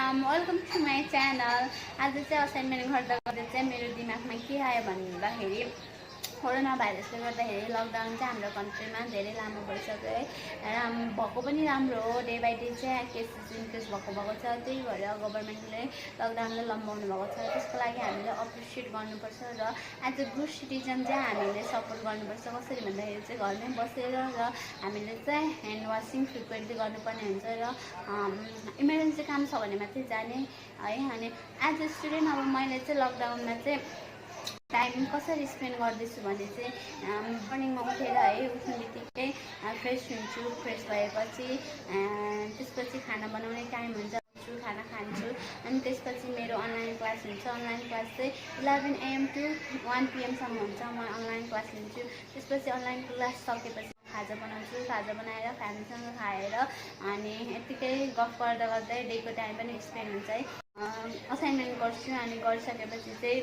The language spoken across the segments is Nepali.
Welcome to my channel. आज चाहिँ असाइनमेन्ट गर्दा गर्दा चाहिँ मेरो दिमागमा के आयो भन्दाखेरि कोरोना भाइरसले गर्दाखेरि लकडाउन चाहिँ हाम्रो कन्ट्रीमा धेरै लामो भइसक्यो है। भएको पनि राम्रो हो, डे बाई डे चाहिँ केसेस इन्क्रिज भएको छ। त्यही भएर गभर्मेन्टले लकडाउनलाई लम्बाउनु भएको छ। त्यसको लागि हामीले अप्रिसिएट गर्नुपर्छ र एज अ गुड सिटिजन चाहिँ हामीले सपोर्ट गर्नुपर्छ। कसरी भन्दाखेरि चाहिँ घरमै बसेर र हामीले चाहिँ ह्यान्ड वासिङ फ्रिक्वेन्टली गर्नुपर्ने हुन्छ र इमर्जेन्सी काम छ भने मात्रै जाने है। अनि एज अ स्टुडेन्ट अब मैले चाहिँ लकडाउनमा चाहिँ टाइम कसरी स्पेन्ड गर्दैछु भने चाहिँ मर्निङमा उठेर है उठ्ने बित्तिकै फ्रेस हुन्छु। फ्रेस भएपछि त्यसपछि खाना बनाउने टाइम हुन्छ, खाना खान्छु। अनि त्यसपछि मेरो अनलाइन क्लास हुन्छ। अनलाइन क्लास चाहिँ 11 AM to 1 PM सम्म हुन्छ। म अनलाइन क्लास लिन्छु। त्यसपछि अनलाइन क्लास सकेपछि खाजा बनाउँछु। खाजा बनाएर फ्यामिलीसँग खाएर अनि यत्तिकै गफ गर्दा गर्दै डेको टाइम पनि स्पेन्ड हुन्छ है। असाइनमेन्ट गर्छु अनि गरिसकेपछि चाहिँ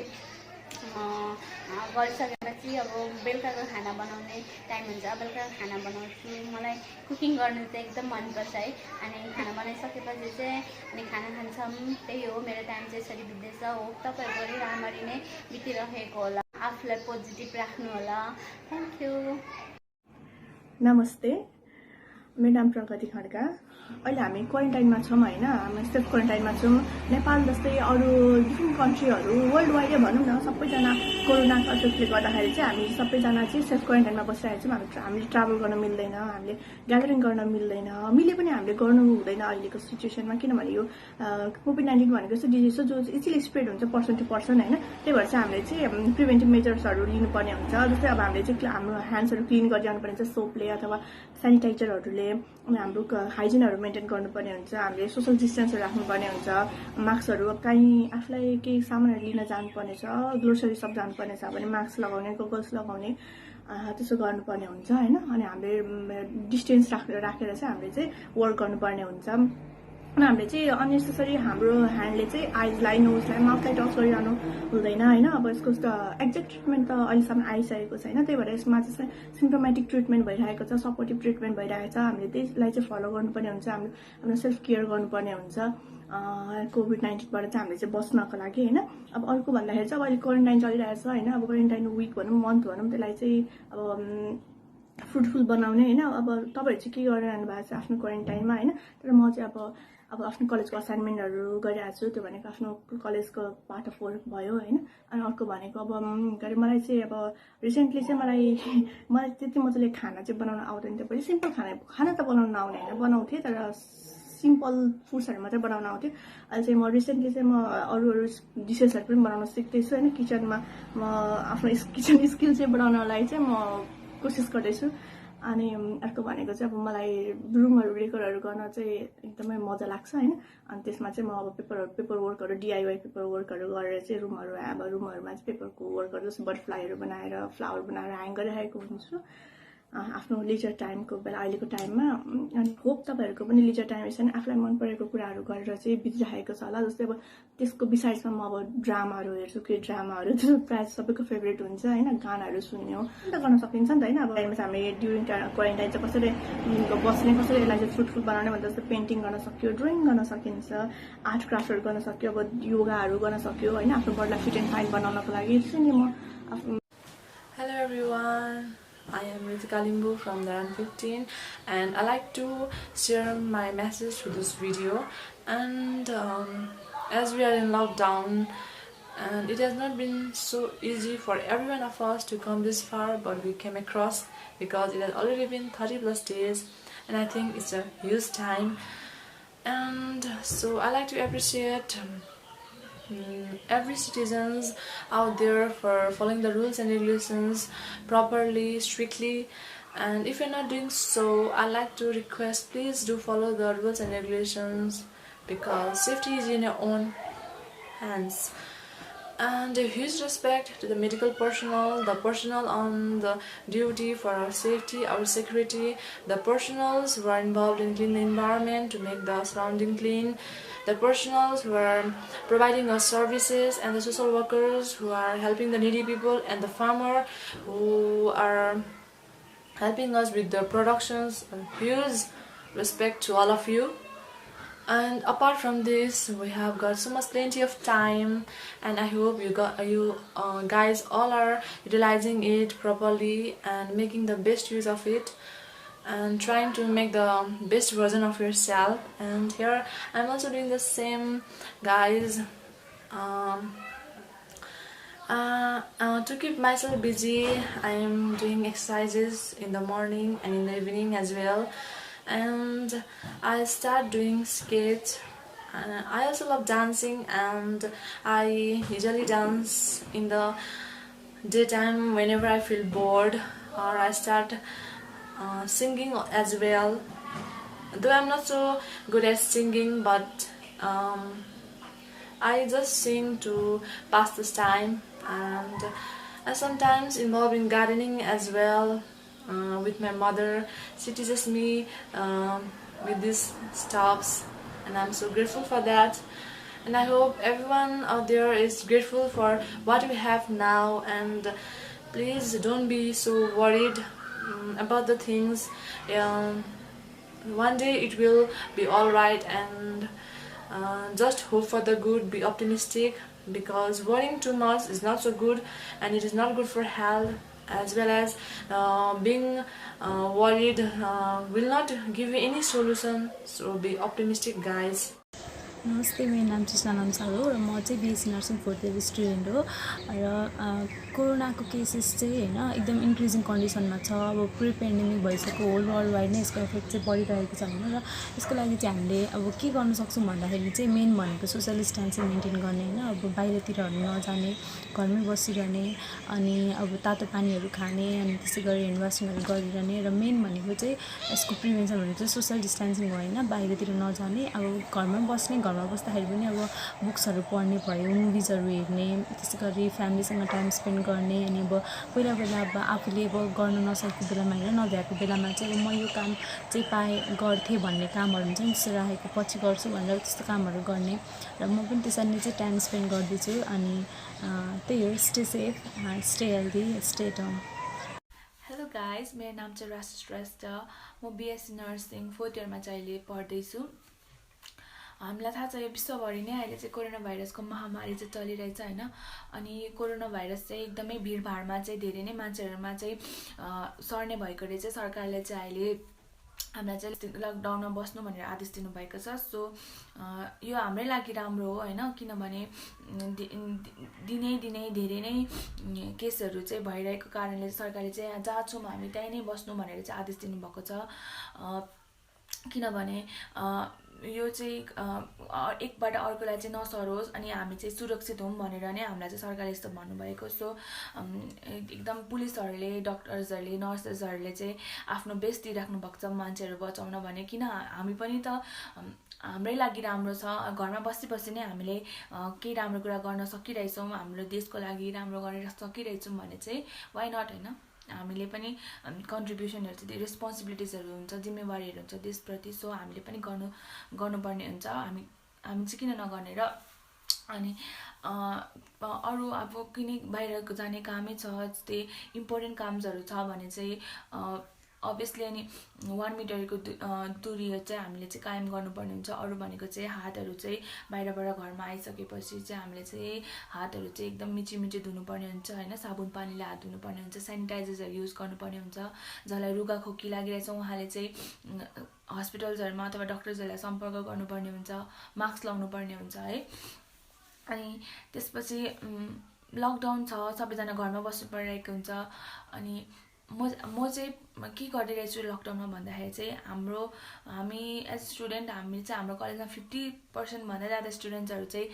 अब बेलुकाको खाना बनाउने टाइम हुन्छ। बेलुकाको खाना बनाउँछु। मलाई कुकिङ गर्नु चाहिँ एकदम मनपर्छ है। अनि खाना बनाइसकेपछि चाहिँ अनि खाना खान्छौँ। त्यही हो, मेरो टाइम चाहिँ यसरी बित्दैछ। हो तपाईँहरूको पनि राम्ररी नै बितिरहेको होला। आफूलाई पोजिटिभ राख्नु होला। Thank you. नमस्ते, मेरो नाम प्रगति खड्का। अहिले हामी क्वारेन्टाइनमा छौँ होइन। हामी सेल्फ क्वारेन्टाइनमा छौँ। नेपाल जस्तै अरू डिफ्रेन्ट कन्ट्रीहरू वर्ल्ड वाइडै भनौँ न, सबैजना कोरोनाको इफेक्टले गर्दाखेरि चाहिँ हामी सबैजना चाहिँ सेल्फ क्वारेन्टाइनमा बसिरहेको छौँ। हामीले ट्राभल गर्न मिल्दैन, हामीले ग्यादरिङ गर्न मिल्दैन। मिले पनि हामीले गर्नु हुँदैन अहिलेको सिचुएसनमा, किनभने यो कोभिड-19 भनेको चाहिँ डिजिज हो जो इजिली स्प्रेड हुन्छ पर्सन टु पर्सन होइन। त्यही भएर चाहिँ हामीले चाहिँ प्रिभेन्टिभ मेजर्सहरू लिनुपर्ने हुन्छ। जस्तै अब हामीले चाहिँ हाम्रो ह्यान्ड्सहरू क्लिन गरिरहनु पर्ने हुन्छ सोपले अथवा सेनिटाइजरहरूले। अनि हाम्रो हाइजिनहरू मेन्टेन गर्नुपर्ने हुन्छ। हामीले सोसल डिस्टेन्सहरू राख्नुपर्ने हुन्छ। मास्कहरू कहीँ आफूलाई केही सामानहरू लिन जानुपर्ने छ, ग्रोसरी सप जानुपर्ने छ भने मास्क लगाउने, गोगल्स लगाउने, त्यसो गर्नुपर्ने हुन्छ होइन। अनि हामीले डिस्टेन्स राखेर चाहिँ हामीले चाहिँ वर्क गर्नुपर्ने हुन्छ। अनि हामीले चाहिँ अननेसेसरी हाम्रो ह्यान्डले चाहिँ आइजलाई, नोजलाई, माउथलाई टच गरिरहनु हुँदैन होइन। अब यसको एक्ज्याक्ट ट्रिटमेन्ट त अहिलेसम्म आइसकेको छैन। त्यही भएर यसमा चाहिँ सिम्टोमेटिक ट्रिटमेन्ट भइरहेको छ, सपोर्टिभ ट्रिटमेन्ट भइरहेको छ। हामीले त्यसलाई चाहिँ फलो गर्नुपर्ने हुन्छ। हाम्रो सेल्फ केयर गर्नुपर्ने हुन्छ कोभिड-19बाट चाहिँ हामीले चाहिँ बस्नको लागि होइन। अब अर्को भन्दाखेरि चाहिँ अब अहिले क्वारेन्टाइन चलिरहेको छ होइन। अब क्वारेन्टाइन विक भनौँ, मन्थ भनौँ, त्यसलाई चाहिँ अब फ्रुटफुल बनाउने होइन। अब तपाईँहरू चाहिँ के गरिरहनु भएको छ आफ्नो क्वारेन्टाइनमा होइन। तर म चाहिँ अब आफ्नो कलेजको असाइनमेन्टहरू गरिरहेको छु। त्यो भनेको आफ्नो कलेजको पार्ट अफ वर्क भयो होइन। अनि अर्को भनेको अब मलाई चाहिँ अब रिसेन्टली चाहिँ मलाई त्यति मजाले खाना चाहिँ बनाउन आउँदैन थियो। पनि सिम्पल खाना त बनाउन आउने होइन, बनाउँथेँ तर सिम्पल फुड्सहरू मात्रै बनाउन आउँथ्यो। अहिले चाहिँ म रिसेन्टली चाहिँ म अरू डिसेसहरू पनि बनाउन सिक्दैछु होइन। किचनमा म आफ्नो किचन स्किल चाहिँ बढाउनलाई चाहिँ म कोसिस गर्दैछु। अनि अर्को भनेको चाहिँ अब मलाई रुमहरू डेकोरहरू गर्न चाहिँ एकदमै मजा लाग्छ होइन। अनि त्यसमा चाहिँ म अब पेपर वर्कहरू DIY पेपर वर्कहरू गरेर चाहिँ रुमहरूमा चाहिँ पेपरको वर्कहरू जस्तो बटरफ्लाईहरू बनाएर फ्लावर बनाएर ह्याङ गरिरहेको हुन्छु आफ्नो लिजर टाइमको बेला अहिलेको टाइममा। अनि होप तपाईँहरूको पनि लिजर टाइम यसरी आफूलाई मन परेको कुराहरू गरेर चाहिँ बितिरहेको छ होला। जस्तै अब त्यसको बिसाइड्समा म अब ड्रामाहरू हेर्छु। के ड्रामाहरू त्यो प्रायः सबैको फेभरेट हुन्छ होइन। गानाहरू सुन्ने हो त गर्न सकिन्छ नि त होइन। अब टाइममा चाहिँ हामीले ड्युरिङ क्वारेन्टाइन चाहिँ कसरी बस्ने, कसरी यसलाई चाहिँ फ्रुटफुल बनाउने भन्दा जस्तो पेन्टिङ गर्न सक्यो, ड्रइङ गर्न सकिन्छ, आर्ट क्राफ्टहरू गर्न सक्यो, अब योगाहरू गर्न सक्यो होइन आफ्नो बडीलाई फिट एन्ड फाइन बनाउनको लागि। त्यसरी नै म आफ्नो Hello everyone, I am Ritika Limbu from Dharan 15 and I like to share my message through this video. And as we are in lockdown and it has not been so easy for every one of us to come this far, but we came across because it has already been 30 plus days and I think it's a huge time. And so I like to appreciate every citizens out there for following the rules and regulations properly, strictly. And if you're not doing so, I like to request, please do follow the rules and regulations because safety is in your own hands. And a huge respect to the medical personnel, the personnel on the duty for our safety, our security, the personnel who are involved in cleaning the environment to make the surrounding clean, the personnel who are providing us services, and the social workers who are helping the needy people, and the farmer who are helping us with the productions. And huge respect to all of you. And apart from this, we have got so much plenty of time, and I hope you guys all are utilizing it properly and making the best use of it and trying to make the best version of yourself. And here I'm also doing the same, guys. To keep myself busy, I am doing exercises in the morning and in the evening as well, and I start doing skates. I also love dancing, and I usually dance in the daytime whenever I feel bored, or I start singing as well. Though I'm not so good at singing, but I just sing to pass this time, and I sometimes involved in gardening as well with my mother. She teaches me with these stuffs, and I'm so grateful for that. And I hope everyone out there is grateful for what we have now, and please don't be so worried about the things. One day it will be alright, and just hope for the good, be optimistic, because worrying too much is not so good, and it is not good for health, as well as being worried will not give you any solution. So be optimistic, guys. नमस्ते, मेरो नाम चाहिँ सनम साल हो र म चाहिँ BSc nursing fourth year student हो र कोरोनाको केसेस चाहिँ होइन एकदम इन्क्रिजिङ कन्डिसनमा छ। अब प्रि पेन्डेमिक भइसक्यो, होल वर्ल्ड वाइड नै यसको इफेक्ट चाहिँ परिरहेको छ होइन। र यसको लागि चाहिँ हामीले अब के गर्न सक्छौँ भन्दाखेरि चाहिँ मेन भनेको सोसियल डिस्टेन्सिङ मेन्टेन गर्ने होइन। अब बाहिरतिरहरू नजाने, घरमै बसिरहने, अनि अब तातो पानीहरू खाने, अनि त्यसै गरी ह्यान्ड वासिङहरू गरिरहने। र मेन भनेको चाहिँ यसको प्रिभेन्सन भनेको चाहिँ सोसियल डिस्टेन्सिङ हो होइन। बाहिरतिर नजाने, अब घरमै बस्ने, घरमा बस्दाखेरि पनि अब बुक्सहरू पढ्ने भयो, मुभिजहरू हेर्ने, त्यसै गरी फ्यामिलीसँग टाइम स्पेन्ड गर्ने। अनि अब पहिला पहिला अब आफूले अब गर्न नसकेको बेलामा होइन, नभ्याएको बेलामा चाहिँ अब म यो काम चाहिँ गर्थेँ भन्ने कामहरू हुन्छ नि, त्यस्तो राखेको पछि गर्छु भनेर त्यस्तो कामहरू गर्ने। र म पनि त्यसरी नै चाहिँ टाइम स्पेन्ड गर्दैछु। अनि त्यही हो, stay safe, stay healthy, stay at home. Hello guys, मेरो नाम चाहिँ राशि श्रेष्ठ। म बिएससी नर्सिङ फोर्थ इयरमा चाहिँ अहिले पढ्दैछु। हामीलाई थाहा छ यो विश्वभरि नै अहिले चाहिँ कोरोना भाइरसको महामारी चाहिँ चलिरहेछ होइन। अनि कोरोना भाइरस चाहिँ एकदमै भिडभाडमा चाहिँ धेरै नै मान्छेहरूमा चाहिँ सर्ने भएकोले चाहिँ सरकारले चाहिँ अहिले हामीलाई चाहिँ लकडाउनमा बस्नु भनेर आदेश दिनुभएको छ। सो यो हाम्रै लागि राम्रो हो होइन, किनभने दिनै धेरै नै केसहरू चाहिँ भइरहेको कारणले सरकारले चाहिँ जहाँ छौँ हामी त्यहीँ नै बस्नु भनेर चाहिँ आदेश दिनुभएको छ। किनभने यो चाहिँ एकबाट अर्कोलाई चाहिँ नसरोस् अनि हामी चाहिँ सुरक्षित हौँ भनेर नै हामीलाई चाहिँ सरकारले यस्तो भन्नुभएको। सो एकदम पुलिसहरूले, डक्टर्सहरूले, नर्सेसहरूले चाहिँ आफ्नो बेस्ट दिइराख्नु भएको छ मान्छेहरू बचाउन भने। किन हामी पनि त हाम्रै लागि राम्रो छ, घरमा बसी नै हामीले केही राम्रो कुरा गर्न सकिरहेछौँ, हाम्रो देशको लागि राम्रो गर्न सकिरहेछौँ भने चाहिँ वाइ नट होइन। हामीले पनि कन्ट्रिब्युसनहरू चाहिँ रेस्पोन्सिबिलिटिजहरू हुन्छ, जिम्मेवारीहरू हुन्छ देशप्रति। सो हामीले पनि गर्नुपर्ने हुन्छ, हामी चाहिँ किन नगर्ने। र अनि अरू अब किन बाहिर जाने कामै छ, जस्तै इम्पोर्टेन्ट कामहरू छ भने चाहिँ अभियसली अनि 1 मिटरको दूरी चाहिँ हामीले चाहिँ कायम गर्नुपर्ने हुन्छ। अरू भनेको चाहिँ हातहरू चाहिँ बाहिरबाट घरमा आइसकेपछि चाहिँ हामीले चाहिँ हातहरू चाहिँ एकदम मिची धुनुपर्ने हुन्छ होइन। साबुन पानीले हात धुनुपर्ने हुन्छ, सेनिटाइजर्सहरू युज गर्नुपर्ने हुन्छ। जसलाई रुगा खोकी लागिरहेछ उहाँले चाहिँ हस्पिटल्सहरूमा अथवा डक्टर्सहरूलाई सम्पर्क गर्नुपर्ने हुन्छ, मास्क लाउनुपर्ने हुन्छ है। अनि त्यसपछि लकडाउन छ, सबैजना घरमा बस्नु परिरहेको हुन्छ। अनि म चाहिँ के गरिरहेछु लकडाउनमा भन्दाखेरि चाहिँ हामी एज स्टुडेन्ट हामी चाहिँ हाम्रो कलेजमा 50% भन्दा ज्यादा स्टुडेन्ट्सहरू चाहिँ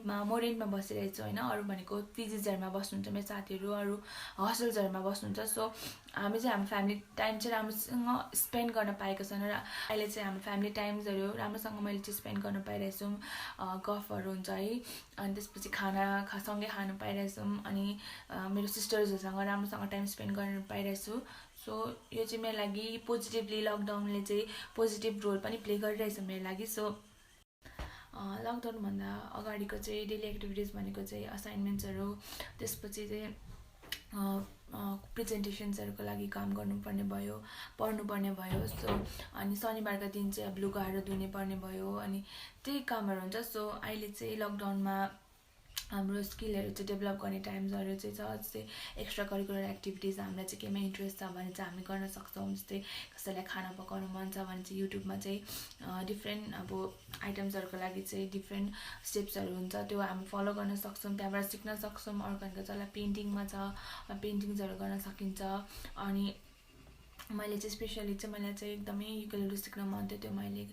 म रेन्टमा बसिरहेको छु होइन। अरू भनेको पिजिजहरूमा बस्नुहुन्छ मेरो साथीहरू, अरू हस्टेल्सहरूमा बस्नुहुन्छ। सो हामी चाहिँ हाम्रो फ्यामिली टाइम चाहिँ राम्रोसँग स्पेन्ड गर्न पाएको छैन। र अहिले चाहिँ हाम्रो फ्यामिली टाइम्सहरू राम्रोसँग मैले चाहिँ स्पेन्ड गर्न पाइरहेछौँ, गफहरू हुन्छ है। अनि त्यसपछि सँगै खानु पाइरहेछौँ, अनि मेरो सिस्टर्सहरूसँग राम्रोसँग टाइम स्पेन्ड गर्न पाइरहेछु। सो यो चाहिँ मेरो लागि पोजिटिभली लकडाउनले चाहिँ पोजिटिभ रोल पनि प्ले गरिरहेछ मेरो लागि। सो लकडाउनभन्दा अगाडिको चाहिँ डेली एक्टिभिटिज भनेको चाहिँ असाइनमेन्ट्सहरू, त्यसपछि चाहिँ प्रेजेन्टेसन्सहरूको लागि काम गर्नुपर्ने भयो, पढ्नुपर्ने भयो। सो अनि शनिबारका दिन चाहिँ अब लुगाहरू धुने पर्ने भयो, अनि त्यही कामहरू हुन्छ। सो अहिले चाहिँ लकडाउनमा हाम्रो स्किलहरू चाहिँ डेभलप गर्ने टाइम्सहरू चाहिँ छ। जस्तै एक्स्ट्रा करिकुलर एक्टिभिटिज हामीलाई चाहिँ केमा इन्ट्रेस्ट छ भने चाहिँ हामी गर्न सक्छौँ। जस्तै कसैलाई खाना पकाउनु मन छ भने चाहिँ युट्युबमा चाहिँ डिफ्रेन्ट अब आइटम्सहरूको लागि चाहिँ डिफ्रेन्ट स्टेप्सहरू हुन्छ, त्यो हामी फलो गर्न सक्छौँ, त्यहाँबाट सिक्न सक्छौँ। अर्को चाहिँ पेन्टिङमा छ, पेन्टिङ्सहरू गर्न सकिन्छ। अनि मैले चाहिँ स्पेसली चाहिँ मलाई चाहिँ एकदमै युकेलेले सिक्न मन थियो, त्यो मैले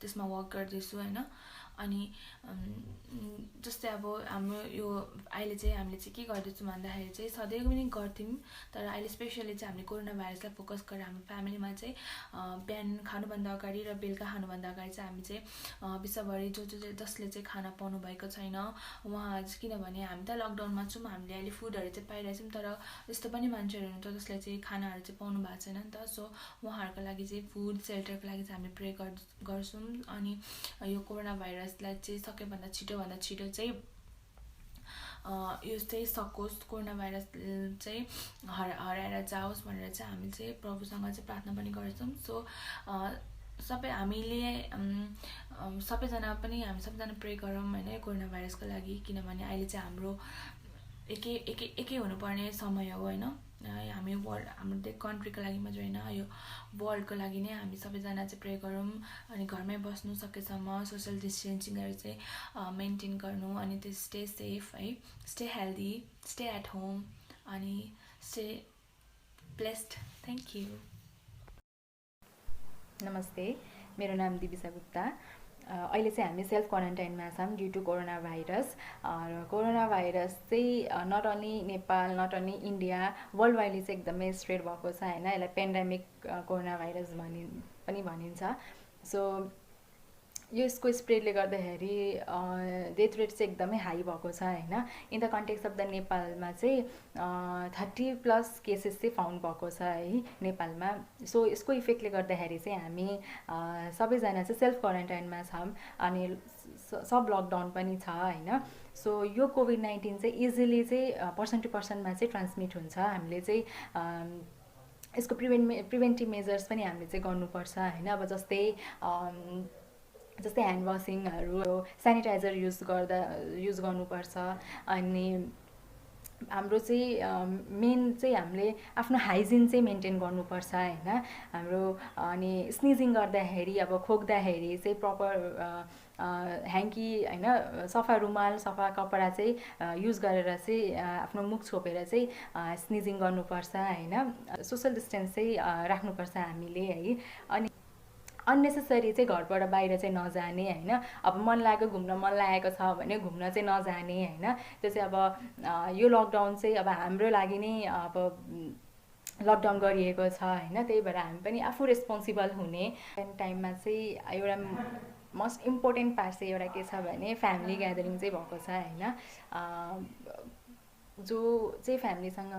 त्यसमा वर्क गर्दैछु होइन। अनि जस्तै अब हाम्रो यो अहिले चाहिँ हामीले चाहिँ के गर्दैछौँ भन्दाखेरि चाहिँ सधैँ पनि गर्थ्यौँ, तर अहिले स्पेसली चाहिँ हामीले कोरोना भाइरसलाई फोकस गरेर हाम्रो फ्यामिलीमा चाहिँ बिहान खानुभन्दा अगाडि र बेलुका खानुभन्दा अगाडि चाहिँ हामी चाहिँ विश्वभरि जसले चाहिँ खाना पाउनु भएको छैन उहाँ, किनभने हामी त लकडाउनमा छौँ, हामीले अहिले फुडहरू चाहिँ पाइरहेछौँ, तर यस्तो पनि मान्छेहरू हुनुहुन्छ जसले चाहिँ खानाहरू चाहिँ पाउनु भएको छैन नि त। सो उहाँहरूको लागि चाहिँ फुड सेल्टरको लागि चाहिँ हामीले प्रे गर्छौँ। अनि यो कोरोना भाइरसलाई चाहिँ सकेभन्दा छिटो चाहिँ यो चाहिँ सकोस्, कोरोना भाइरस चाहिँ हराएर जाओस् भनेर चाहिँ हामी चाहिँ प्रभुसँग चाहिँ प्रार्थना पनि गर्छौँ। सो सबै हामीले हामी सबैजना प्रे गरौँ होइन कोरोना भाइरसको लागि, किनभने अहिले चाहिँ हाम्रो एकै हुनुपर्ने समय हो होइन। हामी वर्ल्ड हाम्रो कन्ट्रीको लागि मात्रै होइन, यो वर्ल्डको लागि नै हामी सबैजना चाहिँ प्रे गरौँ। अनि घरमै बस्नु सकेसम्म सोसियल डिस्टेन्सिङहरू चाहिँ मेन्टेन गर्नु, अनि त्यो स्टे सेफ है, stay healthy, stay at home, अनि स्टे ब्लेस्ड। Thank you. नमस्ते, मेरो नाम दिविसा गुप्ता। अहिले चाहिँ हामी सेल्फ क्वारेन्टाइनमा छौँ ड्यु टु कोरोना भाइरस। र कोरोना भाइरस चाहिँ not only Nepal, not only India, world widely चाहिँ एकदमै स्प्रेड भएको छ होइन। यसलाई पेन्डेमिक कोरोना भाइरस पनि भनिन्छ। सो यसको स्प्रेडले गर्दाखेरि डेथ रेट चाहिँ एकदमै हाई भएको छ होइन। In the context of the नेपालमा चाहिँ 30+ केसेस चाहिँ फाउन्ड भएको छ है नेपालमा। सो यसको इफेक्टले गर्दाखेरि चाहिँ हामी सबैजना चाहिँ सेल्फ क्वारेन्टाइनमा छौँ, अनि सब लकडाउन पनि छ होइन। सो यो कोभिड-19 चाहिँ इजिली चाहिँ पर्सन टु पर्सनमा चाहिँ ट्रान्समिट हुन्छ। हामीले चाहिँ यसको प्रिभेन्टिभ मेजर्स पनि हामीले चाहिँ गर्नुपर्छ होइन। अब जस्तै ह्यान्ड वासिङहरू, सेनिटाइजर युज गर्नुपर्छ। अनि हाम्रो चाहिँ मेन चाहिँ हामीले आफ्नो हाइजिन चाहिँ मेन्टेन गर्नुपर्छ होइन हाम्रो। अनि स्निजिङ गर्दाखेरि अब खोक्दाखेरि चाहिँ प्रपर ह्याङ्की होइन, सफा रुमाल, सफा कपडा चाहिँ युज गरेर चाहिँ आफ्नो मुख छोपेर चाहिँ स्निजिङ गर्नुपर्छ होइन। सोसल डिस्टेन्स चाहिँ राख्नुपर्छ हामीले है। अनि अननेसेसरी चाहिँ घरबाट बाहिर चाहिँ नजाने होइन। अब मन लाग्यो, घुम्न मन लागेको छ भने घुम्न चाहिँ नजाने होइन। त्यो चाहिँ अब यो लकडाउन चाहिँ अब हाम्रो लागि नै अब लकडाउन गरिएको छ होइन। त्यही भएर हामी पनि आफू रेस्पोन्सिबल हुने। टाइममा चाहिँ एउटा मोस्ट इम्पोर्टेन्ट पार्ट चाहिँ एउटा के छ भने फ्यामिली ग्यादरिङ चाहिँ भएको छ होइन। जो चाहिँ फ्यामिलीसँग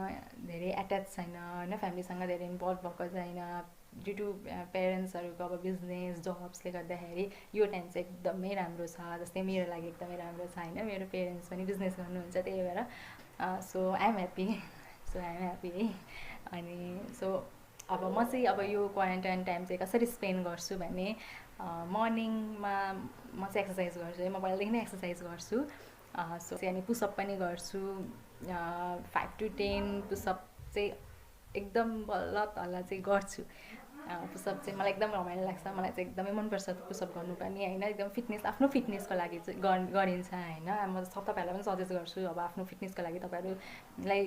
धेरै एट्याच छैन होइन, फ्यामिलीसँग धेरै इन्भल्भ भएको छैन ड्यु टु पेरेन्ट्सहरूको अब बिजनेस जब्सले गर्दाखेरि यो टाइम चाहिँ एकदमै राम्रो छ। जस्तै मेरो लागि एकदमै राम्रो छ होइन, मेरो पेरेन्ट्स पनि बिजनेस गर्नुहुन्छ, त्यही भएर सो आइ एम ह्याप्पी है। अनि सो अब म चाहिँ अब यो क्वारेन्टाइन टाइम चाहिँ कसरी स्पेन्ड गर्छु भने मर्निङमा म चाहिँ एक्सर्साइज गर्छु है। म पहिलादेखि नै एक्सर्साइज गर्छु। सो अनि पुसअप पनि गर्छु, 5 to 10 पुसअप चाहिँ एकदम बल्ल तल्ल चाहिँ गर्छु। पुसअप चाहिँ मलाई एकदम रमाइलो लाग्छ, मलाई चाहिँ एकदमै मनपर्छ पुसअप गर्नु पनि होइन। एकदम फिटनेस, आफ्नो फिटनेसको लागि चाहिँ गरिन्छ होइन। म तपाईँहरूलाई पनि सजेस्ट गर्छु, अब आफ्नो फिटनेसको लागि तपाईँहरूलाई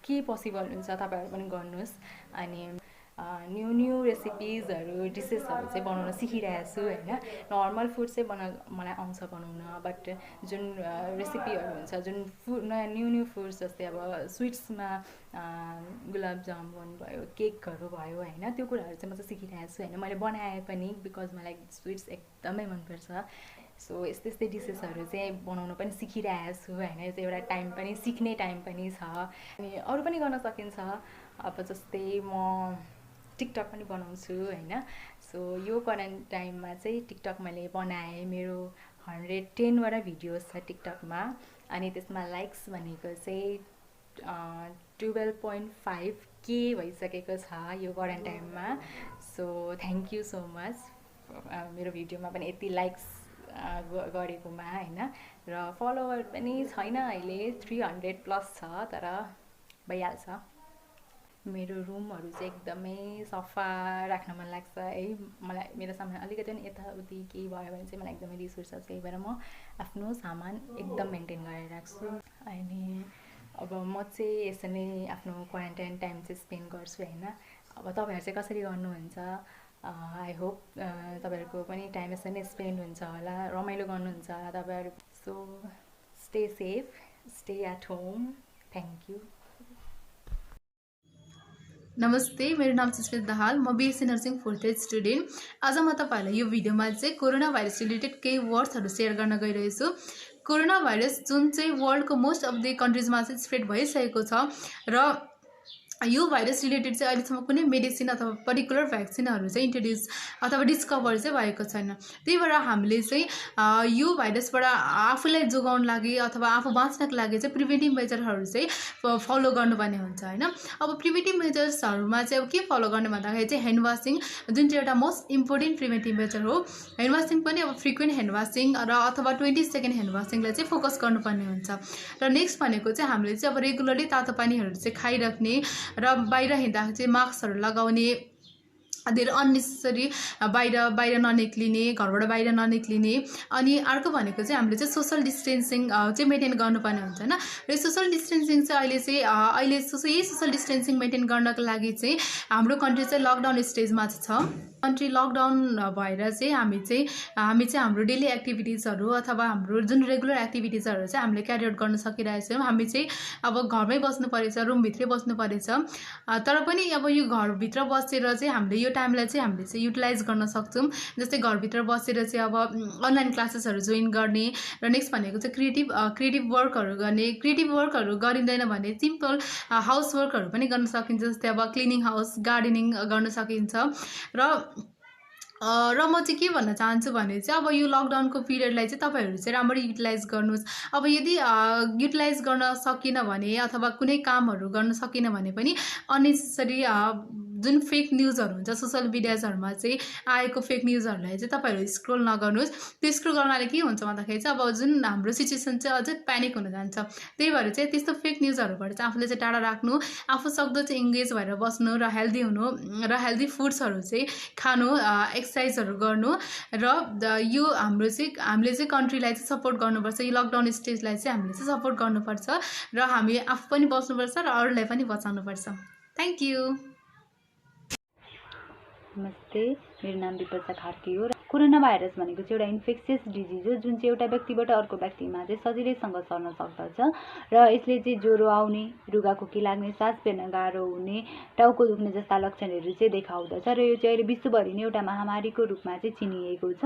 के पोसिबल हुन्छ तपाईँहरू पनि गर्नुहोस्। अनि न्यू रेसिपिजहरू, डिसेसहरू चाहिँ बनाउन सिकिरहेको छु होइन। नर्मल फुड चाहिँ मलाई आउँछ बनाउन, बट जुन रेसिपीहरू हुन्छ, जुन न्यू फुड्स जस्तै अब स्विट्समा गुलाब जामुन भयो, केकहरू भयो होइन, त्यो कुराहरू चाहिँ म चाहिँ सिकिरहेको छु होइन। मैले बनाएँ पनि बिकज मलाई स्विट्स एकदमै मनपर्छ। सो यस्तै डिसेसहरू चाहिँ बनाउन पनि सिकिरहेको छु होइन। यो चाहिँ एउटा टाइम पनि सिक्ने टाइम पनि छ। अनि अरू पनि गर्न सकिन्छ। अब जस्तै म टिकटक पनि बनाउँछु होइन। सो यो क्वारेन्टाइनमा चाहिँ टिकटक मैले बनाएँ, मेरो 110 वटा भिडियोज छ टिकटकमा। अनि त्यसमा लाइक्स भनेको चाहिँ 12.5K भइसकेको छ यो क्वारेन्टाइनमा। So thank you so much मेरो भिडियोमा पनि यति लाइक्स गरेकोमा होइन। र फलोवर पनि छैन अहिले, 300+ छ, तर भइहाल्छ। मेरो रुमहरू चाहिँ एकदमै सफा राख्न मन लाग्छ है। मलाई मेरो सामान अलिकति पनि यताउति केही भयो भने चाहिँ मलाई एकदमै रिस उठ्छ। त्यही भएर म आफ्नो सामान एकदम मेन्टेन गरेर राख्छु। अनि अब म चाहिँ यसरी नै आफ्नो क्वारेन्टाइन टाइम चाहिँ स्पेन्ड गर्छु होइन। अब तपाईँहरू चाहिँ कसरी गर्नुहुन्छ? आई होप तपाईँहरूको पनि टाइम यसरी नै स्पेन्ड हुन्छ होला, रमाइलो गर्नुहुन्छ होला तपाईँहरू। So stay safe, stay at home. Thank you. नमस्ते, मेरो नाम चाहिँ स्मिता दाहाल, म BSc nursing 4th year student. आज म तपाईँहरूलाई यो भिडियोमा चाहिँ कोरोना भाइरस रिलेटेड केही वर्ड्सहरू सेयर गर्न गइरहेछु। कोरोना भाइरस जुन चाहिँ वर्ल्डको मोस्ट अफ द कन्ट्रिजमा चाहिँ स्प्रेड भइसकेको छ र यो भाइरस रिलेटेड चाहिँ अहिलेसम्म कुनै मेडिसिन अथवा पर्टिकुलर भ्याक्सिनहरू चाहिँ इन्ट्रोड्युस अथवा डिस्कभर चाहिँ भएको छैन। त्यही भएर हामीले चाहिँ यो भाइरसबाट आफूलाई जोगाउन लागि अथवा आफू बाँच्नको लागि चाहिँ प्रिभेन्टिभ मेजरहरू चाहिँ फलो गर्नुपर्ने हुन्छ होइन। अब प्रिभेन्टिभ मेजर्सहरूमा चाहिँ अब के फलो गर्ने भन्दाखेरि चाहिँ ह्यान्ड वासिङ जुन चाहिँ एउटा मोस्ट इम्पोर्टेन्ट प्रिभेन्टिभ मेजर हो। ह्यान्ड वासिङ पनि अब फ्रिक्वेन्ट ह्यान्ड वासिङ र अथवा 20 सेकेन्ड ह्यान्ड वासिङलाई चाहिँ फोकस गर्नुपर्ने हुन्छ। र नेक्स्ट भनेको चाहिँ हामीले चाहिँ अब रेगुलरली तातो पानीहरू चाहिँ खाइराख्ने र बाहिर हिँड्दा चाहिँ मास्कहरू लगाउने, धेरै अननेसेसरी बाहिर ननिक्लिने, घरबाट बाहिर ननिक्लिने। अनि अर्को भनेको चाहिँ हामीले चाहिँ सोसल डिस्टेन्सिङ चाहिँ मेन्टेन गर्नुपर्ने हुन्छ होइन। र सोसल डिस्टेन्सिङ चाहिँ अहिले सोसल डिस्टेन्सिङ मेन्टेन गर्नको लागि चाहिँ हाम्रो कन्ट्री चाहिँ लकडाउन स्टेजमा छ। कन्ट्री लकडाउन भएर चाहिँ हामी चाहिँ हाम्रो डेली एक्टिभिटिजहरू अथवा हाम्रो जुन रेगुलर एक्टिभिटिजहरू चाहिँ हामीले क्यारी आउट गर्न सकिरहेको छौँ। हामी चाहिँ अब घरमै बस्नु परेछ, रुमभित्रै बस्नु परेछ। तर पनि अब यो घरभित्र बसेर चाहिँ हामीले यो टाइमलाई चाहिँ हामीले चाहिँ युटिलाइज गर्न सक्छौँ। जस्तै घरभित्र बसेर चाहिँ अब अनलाइन क्लासेसहरू जोइन गर्ने। र नेक्स्ट भनेको चाहिँ क्रिएटिभ वर्कहरू गर्ने। क्रिएटिभ वर्कहरू गरिँदैन भने सिम्पल हाउस वर्कहरू पनि गर्न सकिन्छ। जस्तै अब क्लिनिङ हाउस, गार्डनिङ गर्न सकिन्छ। र म चाहिँ के भन्न चाहन्छु भने चाहिँ अब यो लकडाउनको पिरियडलाई चाहिँ तपाईँहरू चाहिँ राम्ररी युटिलाइज गर्नुहोस्। अब यदि युटिलाइज गर्न सकिन भने अथवा कुनै कामहरू गर्न सकिन भने पनि अननेसेसरी जुन फेक न्युजहरू हुन्छ सोसियल मिडियाजहरूमा चाहिँ आएको फेक न्युजहरूलाई चाहिँ तपाईँहरू स्क्रोल नगर्नुहोस्। त्यो स्क्रोल गर्नाले के हुन्छ भन्दाखेरि चाहिँ अब जुन हाम्रो सिचुएसन चाहिँ अझै प्यानिक हुन जान्छ। त्यही भएर चाहिँ त्यस्तो फेक न्युजहरूबाट चाहिँ आफूले चाहिँ टाढा राख्नु, आफू सक्दो चाहिँ इङ्गेज भएर बस्नु र हेल्दी हुनु र हेल्दी फुड्सहरू चाहिँ खानु, एक्सर्साइजहरू गर्नु। र यो हामीले चाहिँ कन्ट्रीलाई चाहिँ सपोर्ट गर्नुपर्छ। यो लकडाउन स्टेजलाई चाहिँ हामीले चाहिँ सपोर्ट गर्नुपर्छ र हामी आफू पनि बस्नुपर्छ र अरूलाई पनि बचाउनुपर्छ। Thank you. नमस्ते, मेरो नाम विपक्षा कार्की हो। कोरोना भाइरस भनेको चाहिँ एउटा इन्फेक्सियस डिजिज हो जुन चाहिँ एउटा व्यक्तिबाट अर्को व्यक्तिमा चाहिँ सजिलैसँग सर्न सक्दछ। र यसले चाहिँ ज्वरो आउने, रुगाखोकी लाग्ने, सास फेर्न गाह्रो हुने, टाउको दुख्ने जस्ता लक्षणहरू चाहिँ देखाउँदछ। र यो चाहिँ अहिले विश्वभरि नै एउटा महामारीको रूपमा चाहिँ चिनिएको छ।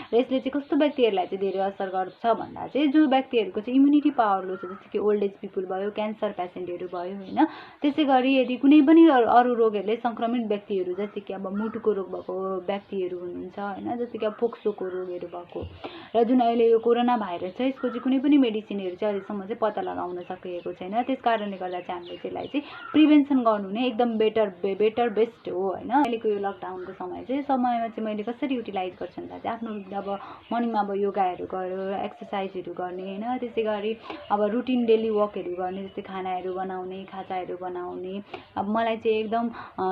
र यसले चाहिँ कस्तो व्यक्तिहरूलाई चाहिँ धेरै असर गर्छ भन्दा चाहिँ जो व्यक्तिहरूको चाहिँ इम्युनिटी पावर लो छ, जस्तो कि ओल्ड एज पिपुल भयो, क्यान्सर पेसेन्टहरू भयो होइन। त्यसै गरी यदि कुनै पनि अरू रोगहरूले सङ्क्रमित व्यक्तिहरू जस्तै कि अब मुटुको रोग भएको व्यक्तिहरू हुनुहुन्छ होइन, जस्तै कि अब फोक्सोको रोगहरू भएको। र जुन अहिले यो कोरोना भाइरस छ यसको चाहिँ कुनै पनि मेडिसिनहरू चाहिँ अहिलेसम्म चाहिँ पत्ता लगाउन सकिएको छैन। त्यस कारणले गर्दा चाहिँ हामीले त्यसलाई चाहिँ प्रिभेन्सन गर्नु नै एकदम बेटर बेस्ट हो होइन। अहिलेको यो लकडाउनको समयमा चाहिँ मैले कसरी युटिलाइज गर्छु भन्दा चाहिँ आफ्नो अब मर्निङमा अब योगाहरू गरेर एक्सर्साइजहरू गर्ने होइन। त्यसै गरी अब रुटिन डेली वर्कहरू गर्ने, जस्तै खानाहरू बनाउने, खाजाहरू बनाउने। अब मलाई चाहिँ एकदम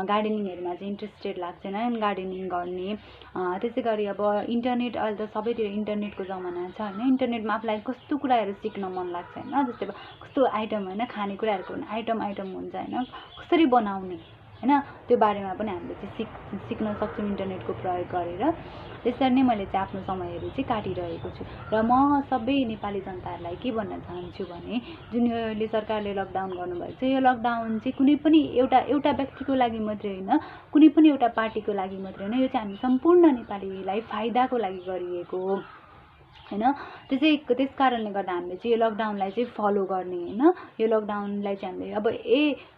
गार्डनिङहरूमा चाहिँ इन्ट्रेस्टेड लाग्छ होइन, गार्डनिङ गर्ने। त्यसै गरी अब इन्टरनेट अहिले त सबैतिर इन्टरनेटको जमाना छ होइन। इन्टरनेटमा आफूलाई कस्तो कुराहरू सिक्न मन लाग्छ होइन, जस्तै अब कस्तो आइटम होइन, खानेकुराहरूको आइटम हुन्छ होइन, कसरी बनाउने होइन, त्यो बारेमा पनि हामीले चाहिँ सिक्न सक्छौँ इन्टरनेटको प्रयोग गरेर। त्यसरी नै मैले चाहिँ आफ्नो समयहरू चाहिँ काटिरहेको छु। र म सबै नेपाली जनताहरूलाई के भन्न चाहन्छु भने जुन यो सरकारले लकडाउन गर्नुभएको छ, यो लकडाउन चाहिँ कुनै पनि एउटा व्यक्तिको लागि मात्रै होइन, कुनै पनि एउटा पार्टीको लागि मात्रै होइन, यो चाहिँ हामी सम्पूर्ण नेपालीलाई फाइदाको लागि गरिएको हो होइन। त्यस कारणले गर्दा हामीले चाहिँ यो लकडाउनलाई चाहिँ फलो गर्ने होइन। यो लकडाउनलाई चाहिँ हामीले अब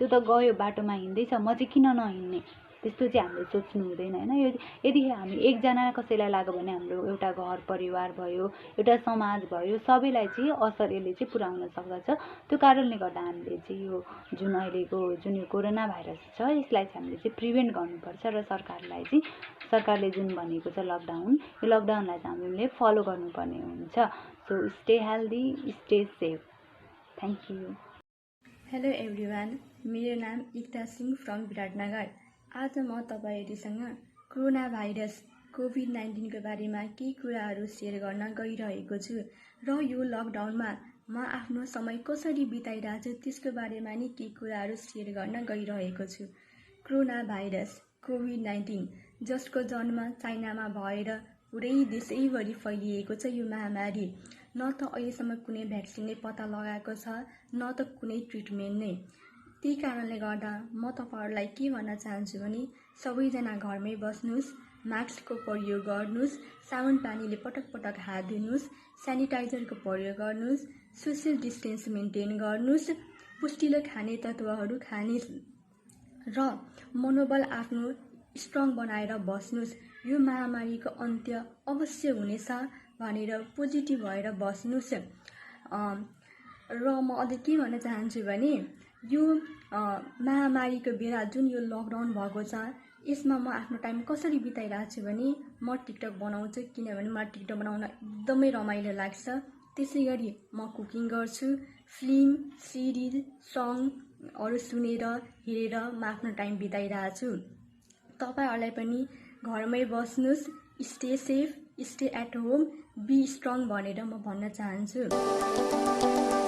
त्यो त गयो बाटोमा हिँड्दैछ, म चाहिँ किन नहिँड्ने त्यस्तो चाहिँ हामीले सोच्नु हुँदैन होइन। यदि हामी एकजना कसैलाई लाग्यो भने हाम्रो एउटा घर परिवार भयो, एउटा समाज भयो, सबैलाई चाहिँ असर यसले चाहिँ पुर्याउन सक्दछ। त्यो कारणले गर्दा हामीले चाहिँ यो जुन अहिलेको जुन यो कोरोना भाइरस छ यसलाई चाहिँ हामीले चाहिँ प्रिभेन्ट गर्नुपर्छ र सरकारले जुन भनेको छ लकडाउन, यो लकडाउनलाई चाहिँ हामीले फलो गर्नुपर्ने हुन्छ। So stay healthy, stay safe. Thank you. Hello everyone, मेरो नाम एकता सिंह फ्रम विराटनगर। आज म तपाईँहरूसँग कोरोना भाइरस कोभिड-19 को बारेमा केही कुराहरू सेयर गर्न गइरहेको छु र यो लकडाउनमा म आफ्नो समय कसरी बिताइरहेको छु त्यसको बारेमा नि केही कुराहरू सेयर गर्न गइरहेको छु। कोरोना भाइरस कोभिड-19 जसको जन्म चाइनामा भएर पुरै देशैभरि फैलिएको छ यो महामारी। न त अहिलेसम्म कुनै भ्याक्सिन नै पत्ता लगाएको छ, न त कुनै ट्रिटमेन्ट नै। त्यही कारणले गर्दा म तपाईँहरूलाई के भन्न चाहन्छु भने सबैजना घरमै बस्नुहोस्, मास्कको प्रयोग गर्नुहोस्, साबुन पानीले पटक पटक हात धुनुहोस्, सेनिटाइजरको प्रयोग गर्नुहोस्, सोसियल डिस्टेन्स मेन्टेन गर्नुहोस्, पुष्टिलो खाने तत्त्वहरू खानुहोस् र मनोबल आफ्नो स्ट्रङ बनाएर बस्नुहोस्। यो महामारीको अन्त्य अवश्य हुनेछ भनेर पोजिटिभ भएर बस्नुहोस्। र म अझ के भन्न चाहन्छु भने यो महामारीको बेला जुन यो लकडाउन भएको छ यसमा म आफ्नो टाइम कसरी बिताइरहेको छु भने म टिकटक बनाउँछु, किनभने मलाई टिकटक बनाउन एकदमै रमाइलो लाग्छ। त्यसै गरी म कुकिङ गर्छु, फिल्म, सिरिज, सङहरू सुनेर हेरेर म आफ्नो टाइम बिताइरहेको छु। तपाईँहरूलाई पनि घरमै बस्नुहोस्, stay safe, stay at home, be strong भनेर म भन्न चाहन्छु।